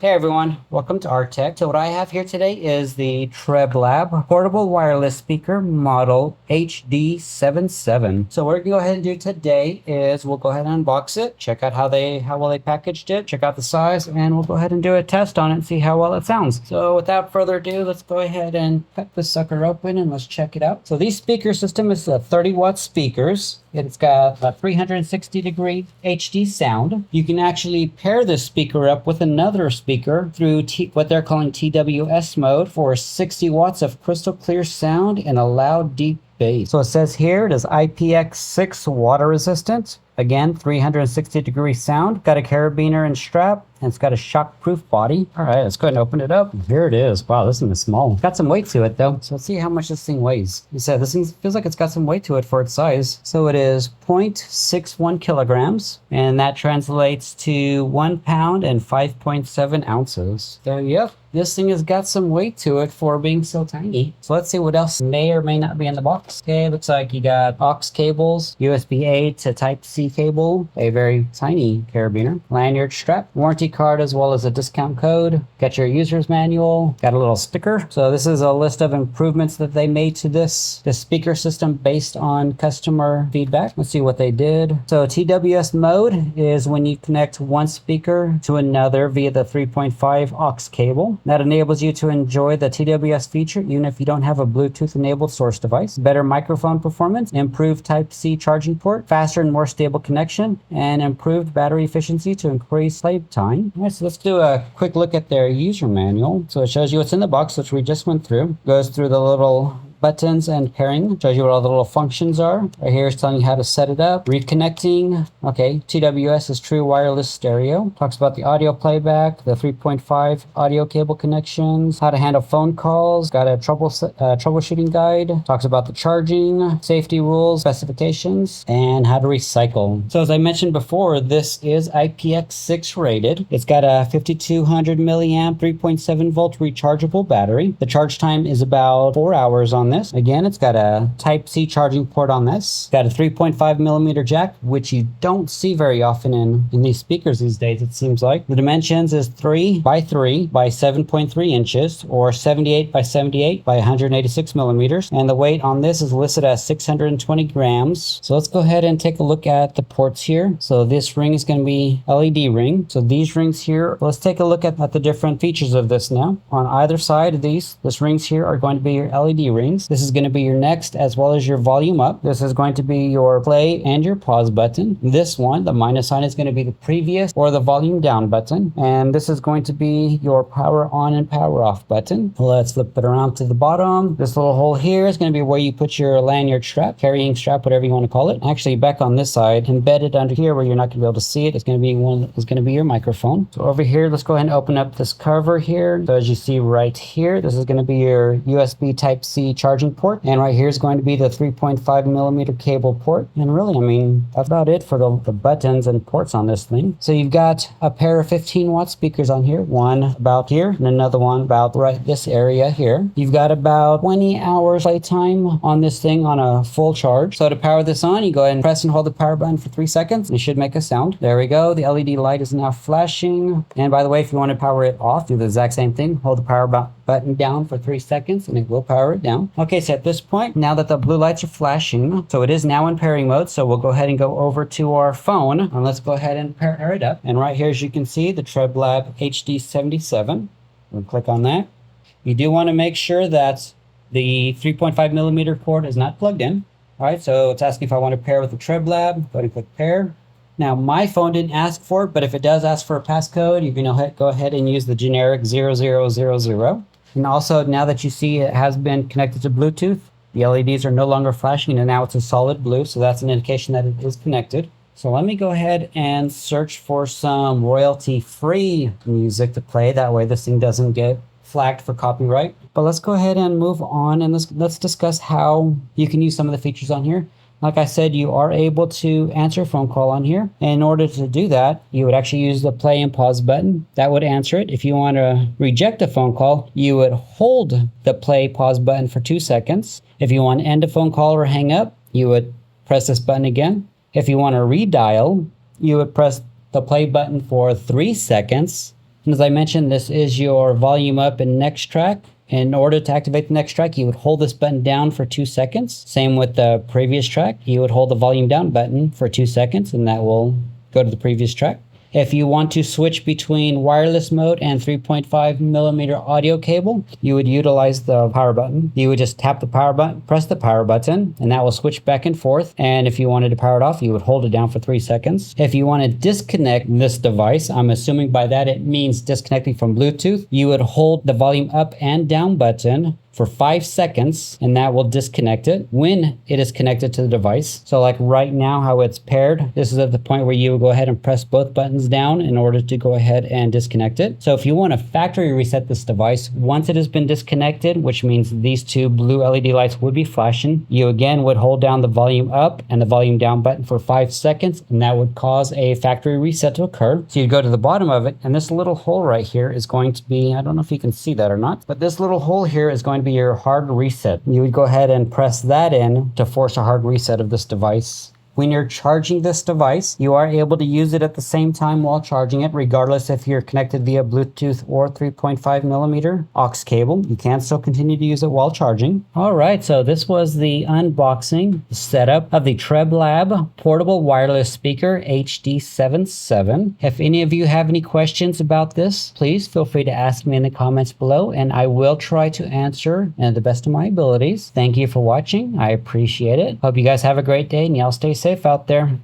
Hey everyone, welcome to our Tech. So what I have here today is the Treblab portable wireless speaker model HD77. So what we're gonna go ahead and do today is we'll go ahead and unbox it, check out how well they packaged it, check out the size, and we'll go ahead and do a test on it and see how well it sounds. So without further ado, let's go ahead and cut this sucker open and let's check it out. So these speaker system is 30-watt speakers. It's got a 360-degree HD sound. You can actually pair this speaker up with another speaker through what they're calling TWS mode for 60 watts of crystal clear sound and a loud, deep bass. So it says here it is IPX6 water resistant. Again, 360-degree sound. Got a carabiner and strap, and it's got a shock-proof body. All right, let's go ahead and open it up. Here it is. Wow, this thing is small. Got some weight to it, though. So let's see how much this thing weighs. You said this thing feels like it's got some weight to it for its size. So it is 0.61 kilograms, and that translates to 1 pound and 5.7 ounces. So, yep. This thing has got some weight to it for being so tiny. So let's see what else may or may not be in the box. Okay, looks like you got aux cables, USB-A to Type-C cable, a very tiny carabiner, lanyard strap, warranty card as well as a discount code. Got your user's manual, got a little sticker. So this is a list of improvements that they made to this speaker system based on customer feedback. Let's see what they did. So TWS mode is when you connect one speaker to another via the 3.5 aux cable. That enables you to enjoy the TWS feature even if you don't have a Bluetooth enabled source device. Better microphone performance, improved Type-C charging port, faster and more stable connection, and improved battery efficiency to increase play time. All right, so let's do a quick look at their user manual. So it shows you what's in the box, which we just went through. Goes through the little buttons and pairing, shows you what all the little functions are. Right here is telling you how to set it up. Reconnecting, okay, TWS is true wireless stereo. Talks about the audio playback, the 3.5 audio cable connections, how to handle phone calls, got a troubleshooting guide, talks about the charging, safety rules, specifications, and how to recycle. So as I mentioned before, this is IPX6 rated. It's got a 5200 milliamp, 3.7 volt rechargeable battery. The charge time is about 4 hours on this. Again, it's got a Type-C charging port on this. Got a 3.5 millimeter jack, which you don't see very often in these speakers these days, it seems like. The dimensions is 3 by 3 by 7.3 inches, or 78 by 78 by 186 millimeters. And the weight on this is listed as 620 grams. So let's go ahead and take a look at the ports here. So this ring is going to be LED ring. So these rings here, let's take a look at the different features of this now. On either side of these rings here are going to be your LED rings. This is going to be your next as well as your volume up. This is going to be your play and your pause button. This one, the minus sign, is going to be the previous or the volume down button. And this is going to be your power on and power off button. Let's flip it around to the bottom. This little hole here is going to be where you put your lanyard strap, carrying strap, whatever you want to call it. Actually, back on this side, embedded under here where you're not going to be able to see it, it's going to be your microphone. So over here, let's go ahead and open up this cover here. So as you see right here, this is going to be your USB Type-C charging port, and right here is going to be the 3.5 millimeter cable port. And really, I mean, that's about it for the buttons and ports on this thing. So you've got a pair of 15-watt speakers on here, one about here and another one about right this area here. You've got about 20 hours playtime on this thing on a full charge. So to power this on, you go ahead and press and hold the power button for 3 seconds and it should make a sound. There we go. The LED light is now flashing. And by the way, if you want to power it off, do the exact same thing. Hold the power button down for 3 seconds and it will power it down. Okay, so at this point, now that the blue lights are flashing, so it is now in pairing mode. So we'll go ahead and go over to our phone and let's go ahead and pair it up. And right here, as you can see, the Treblab HD77. We'll click on that. You do want to make sure that the 3.5 millimeter cord is not plugged in. All right, so it's asking if I want to pair with the Treblab. Go ahead and click pair. Now, my phone didn't ask for it, but if it does ask for a passcode, you can go ahead and use the generic 0000. And also, now that you see it has been connected to Bluetooth, the LEDs are no longer flashing, and now it's a solid blue, so that's an indication that it is connected. So let me go ahead and search for some royalty-free music to play. That way this thing doesn't get flagged for copyright. But let's go ahead and move on, and let's discuss how you can use some of the features on here. Like I said, you are able to answer a phone call on here. And in order to do that, you would actually use the play and pause button. That would answer it. If you want to reject a phone call, you would hold the play pause button for 2 seconds. If you want to end a phone call or hang up, you would press this button again. If you want to redial, you would press the play button for 3 seconds. And as I mentioned, this is your volume up and next track. In order to activate the next track, you would hold this button down for 2 seconds. Same with the previous track. You would hold the volume down button for 2 seconds, and that will go to the previous track. If you want to switch between wireless mode and 3.5mm audio cable, you would utilize the power button. You would just tap the power button, press the power button, and that will switch back and forth. And if you wanted to power it off, you would hold it down for 3 seconds. If you want to disconnect this device, I'm assuming by that it means disconnecting from Bluetooth, you would hold the volume up and down button for 5 seconds, and that will disconnect it when it is connected to the device. So like right now how it's paired, this is at the point where you would go ahead and press both buttons down in order to go ahead and disconnect it. So if you want to factory reset this device, once it has been disconnected, which means these 2 blue LED lights would be flashing, you again would hold down the volume up and the volume down button for 5 seconds, and that would cause a factory reset to occur. So you go to the bottom of it, and this little hole right here is going to be, I don't know if you can see that or not, but this little hole here is going to be your hard reset. You would go ahead and press that in to force a hard reset of this device. When you're charging this device, you are able to use it at the same time while charging it, regardless if you're connected via Bluetooth or 3.5mm aux cable. You can still continue to use it while charging. All right, so this was the unboxing setup of the Treblab portable wireless speaker HD77. If any of you have any questions about this, please feel free to ask me in the comments below, and I will try to answer to the best of my abilities. Thank you for watching. I appreciate it. Hope you guys have a great day, and y'all stay safe out there.